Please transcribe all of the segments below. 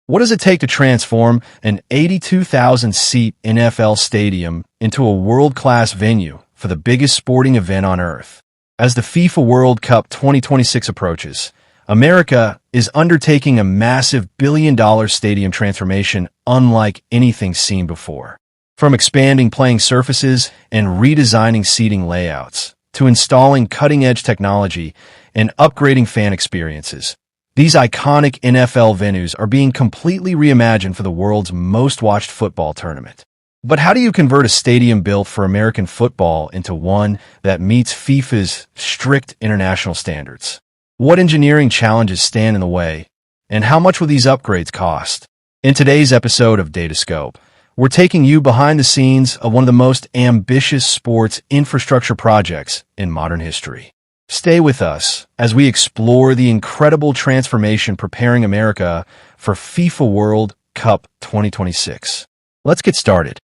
What does it take to transform an 82,000-seat NFL stadium into a world-class venue for the biggest sporting event on Earth? As the FIFA World Cup 2026 approaches, America is undertaking a massive billion-dollar stadium transformation unlike anything seen before. From expanding playing surfaces and redesigning seating layouts, to installing cutting-edge technology and upgrading fan experiences, these iconic NFL venues are being completely reimagined for the world's most-watched football tournament. But how do you convert a stadium built for American football into one that meets FIFA's strict international standards? What engineering challenges stand in the way, and how much will these upgrades cost? In today's episode of Datascope, we're taking you behind the scenes of one of the most ambitious sports infrastructure projects in modern history. Stay with us as we explore the incredible transformation preparing America for FIFA World Cup 2026. Let's get started.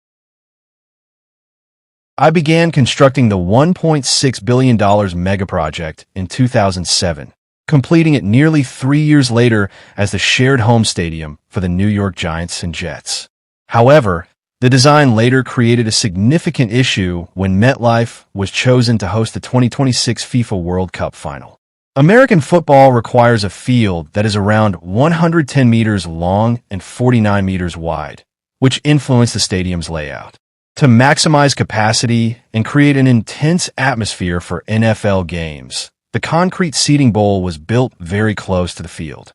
I began constructing the $1.6 billion mega project in 2007, completing it nearly 3 years later as the shared home stadium for the New York Giants and Jets. However, the design later created a significant issue when MetLife was chosen to host the 2026 FIFA World Cup final. American football requires a field that is around 110 meters long and 49 meters wide, which influenced the stadium's layout. To maximize capacity and create an intense atmosphere for NFL games, the concrete seating bowl was built very close to the field.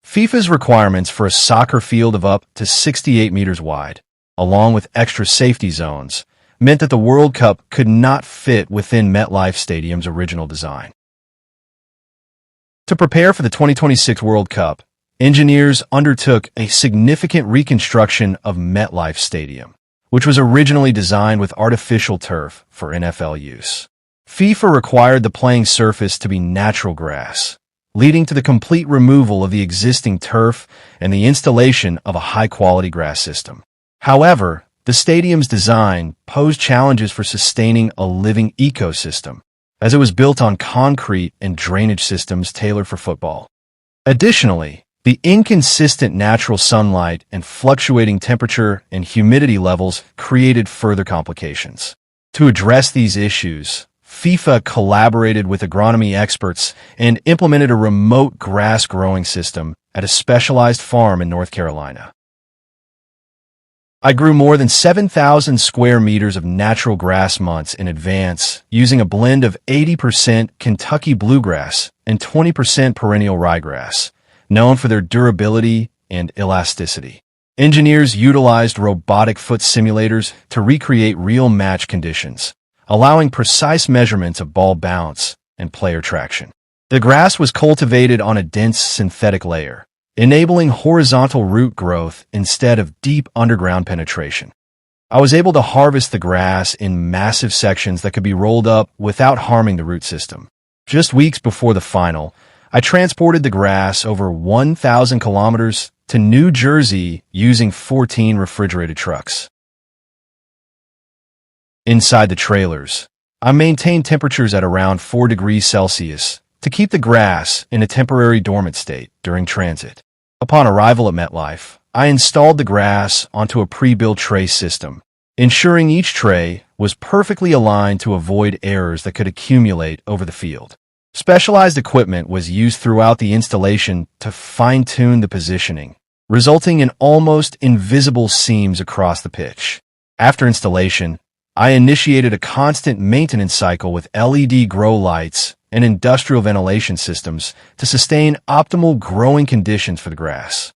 FIFA's requirements for a soccer field of up to 68 meters wide, along with extra safety zones, meant that the World Cup could not fit within MetLife Stadium's original design. To prepare for the 2026 World Cup, engineers undertook a significant reconstruction of MetLife Stadium, which was originally designed with artificial turf for NFL use. FIFA required the playing surface to be natural grass, leading to the complete removal of the existing turf and the installation of a high-quality grass system. However, the stadium's design posed challenges for sustaining a living ecosystem, as it was built on concrete and drainage systems tailored for football. Additionally, the inconsistent natural sunlight and fluctuating temperature and humidity levels created further complications. To address these issues, FIFA collaborated with agronomy experts and implemented a remote grass growing system at a specialized farm in North Carolina. I grew more than 7,000 square meters of natural grass months in advance using a blend of 80% Kentucky bluegrass and 20% perennial ryegrass, known for their durability and elasticity. Engineers utilized robotic foot simulators to recreate real match conditions, allowing precise measurements of ball bounce and player traction. The grass was cultivated on a dense synthetic layer, enabling horizontal root growth instead of deep underground penetration. I was able to harvest the grass in massive sections that could be rolled up without harming the root system. Just weeks before the final, I transported the grass over 1,000 kilometers to New Jersey using 14 refrigerated trucks. Inside the trailers, I maintained temperatures at around 4 degrees Celsius to keep the grass in a temporary dormant state during transit. Upon arrival at MetLife, I installed the grass onto a pre-built tray system, ensuring each tray was perfectly aligned to avoid errors that could accumulate over the field. Specialized equipment was used throughout the installation to fine-tune the positioning, resulting in almost invisible seams across the pitch. After installation, I initiated a constant maintenance cycle with LED grow lights and industrial ventilation systems to sustain optimal growing conditions for the grass.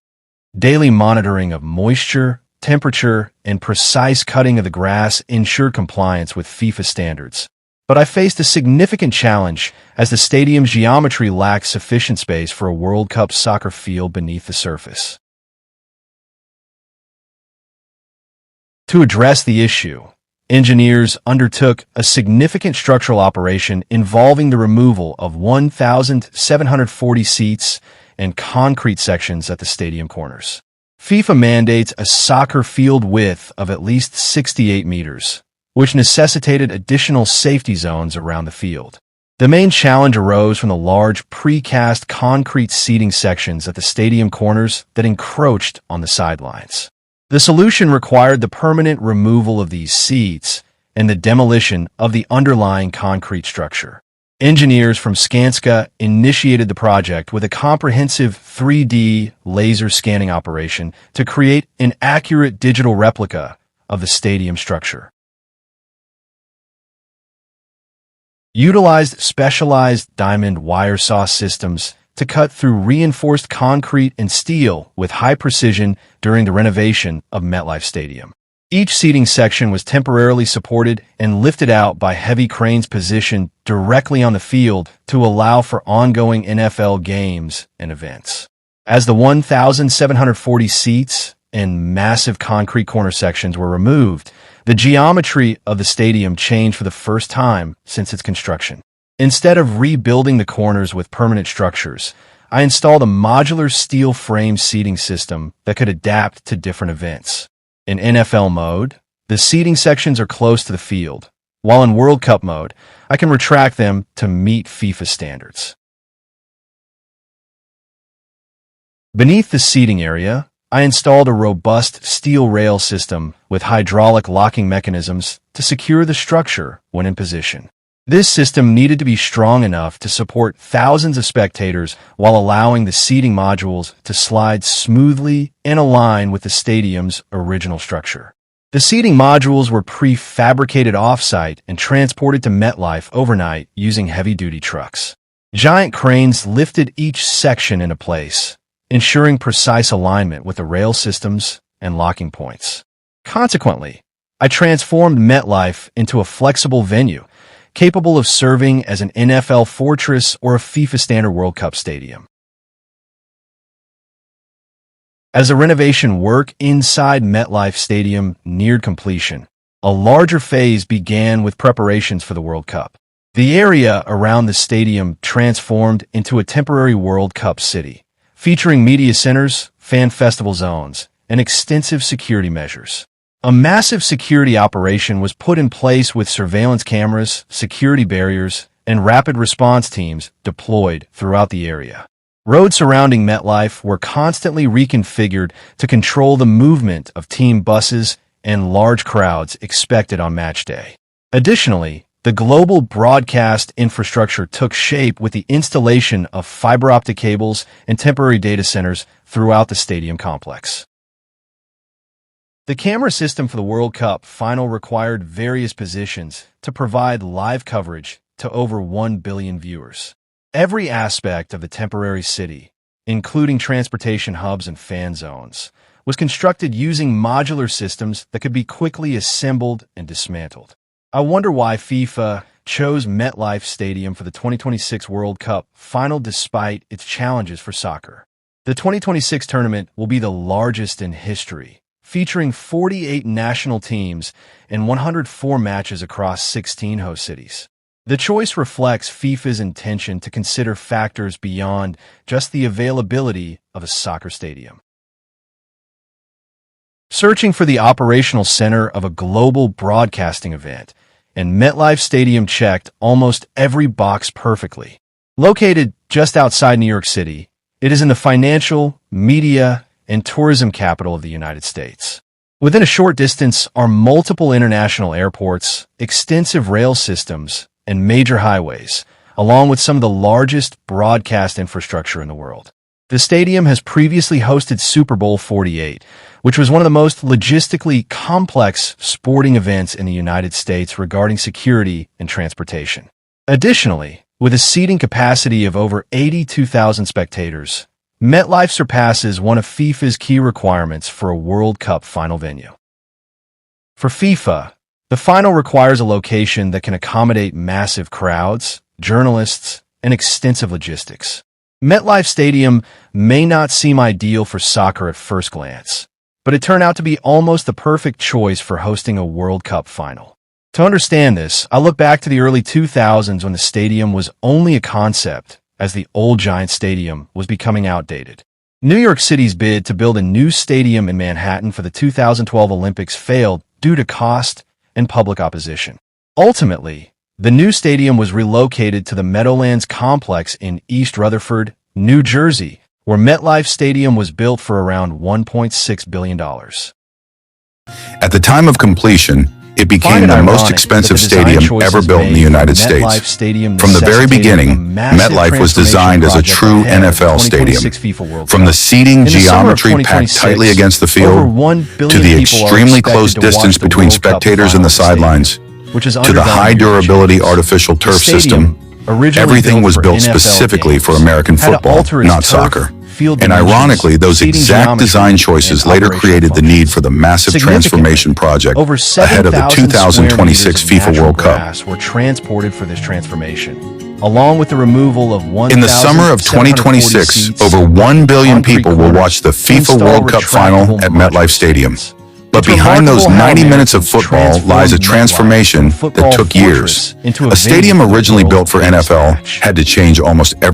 Daily monitoring of moisture, temperature, and precise cutting of the grass ensured compliance with FIFA standards. But I faced a significant challenge as the stadium's geometry lacked sufficient space for a World Cup soccer field beneath the surface. To address the issue, engineers undertook a significant structural operation involving the removal of 1,740 seats and concrete sections at the stadium corners. FIFA mandates a soccer field width of at least 68 meters, which necessitated additional safety zones around the field. The main challenge arose from the large precast concrete seating sections at the stadium corners that encroached on the sidelines. The solution required the permanent removal of these seats and the demolition of the underlying concrete structure. Engineers from Skanska initiated the project with a comprehensive 3D laser scanning operation to create an accurate digital replica of the stadium structure. Utilized specialized diamond wire saw systems to cut through reinforced concrete and steel with high precision during the renovation of MetLife Stadium. Each seating section was temporarily supported and lifted out by heavy cranes positioned directly on the field to allow for ongoing NFL games and events. As the 1,740 seats and massive concrete corner sections were removed, the geometry of the stadium changed for the first time since its construction. Instead of rebuilding the corners with permanent structures, I installed a modular steel frame seating system that could adapt to different events. In NFL mode, the seating sections are close to the field, while in World Cup mode, I can retract them to meet FIFA standards. Beneath the seating area, I installed a robust steel rail system with hydraulic locking mechanisms to secure the structure when in position. This system needed to be strong enough to support thousands of spectators while allowing the seating modules to slide smoothly and align with the stadium's original structure. The seating modules were prefabricated off-site and transported to MetLife overnight using heavy-duty trucks. Giant cranes lifted each section into place, ensuring precise alignment with the rail systems and locking points. Consequently, I transformed MetLife into a flexible venue, capable of serving as an NFL fortress or a FIFA standard World Cup stadium. As the renovation work inside MetLife Stadium neared completion, a larger phase began with preparations for the World Cup. The area around the stadium transformed into a temporary World Cup city, featuring media centers, fan festival zones, and extensive security measures. A massive security operation was put in place with surveillance cameras, security barriers, and rapid response teams deployed throughout the area. Roads surrounding MetLife were constantly reconfigured to control the movement of team buses and large crowds expected on match day. Additionally, the global broadcast infrastructure took shape with the installation of fiber optic cables and temporary data centers throughout the stadium complex. The camera system for the World Cup final required various positions to provide live coverage to over 1 billion viewers. Every aspect of the temporary city, including transportation hubs and fan zones, was constructed using modular systems that could be quickly assembled and dismantled. I wonder why FIFA chose MetLife Stadium for the 2026 World Cup final despite its challenges for soccer. The 2026 tournament will be the largest in history, featuring 48 national teams and 104 matches across 16 host cities. The choice reflects FIFA's intention to consider factors beyond just the availability of a soccer stadium. Searching for the operational center of a global broadcasting event, and MetLife Stadium checked almost every box perfectly. Located just outside New York City, it is in the financial, media, and tourism capital of the United States. Within a short distance are multiple international airports, extensive rail systems, and major highways, along with some of the largest broadcast infrastructure in the world. The stadium has previously hosted Super Bowl 48, which was one of the most logistically complex sporting events in the United States regarding security and transportation. Additionally, with a seating capacity of over 82,000 spectators, MetLife surpasses one of FIFA's key requirements for a World Cup final venue. For FIFA, the final requires a location that can accommodate massive crowds, journalists, and extensive logistics. MetLife Stadium may not seem ideal for soccer at first glance, but it turned out to be almost the perfect choice for hosting a World Cup final. To understand this, I look back to the early 2000s when the stadium was only a concept, as the old Giant Stadium was becoming outdated. New York City's bid to build a new stadium in Manhattan for the 2012 Olympics failed due to cost and public opposition. Ultimately, The new stadium was relocated to the Meadowlands complex in East Rutherford, New Jersey, where MetLife Stadium was built for around $1.6 billion. At the time of completion, it became the most expensive stadium ever built in the United States. From the very beginning, MetLife was designed as a true NFL stadium. From the seating geometry packed tightly against the field, to the extremely close distance between spectators and the sidelines, to the high-durability artificial turf system, everything was built specifically for American football, not soccer. And ironically, those exact design choices later created the need for the massive transformation project ahead of the 2026 FIFA World Cup. Were transported for this transformation, along with the removal of In the summer of 2026, over 1 billion people will watch the FIFA World Cup final at MetLife Stadium. But behind those 90 minutes of football lies a transformation that took years. A stadium originally built for NFL had to change almost every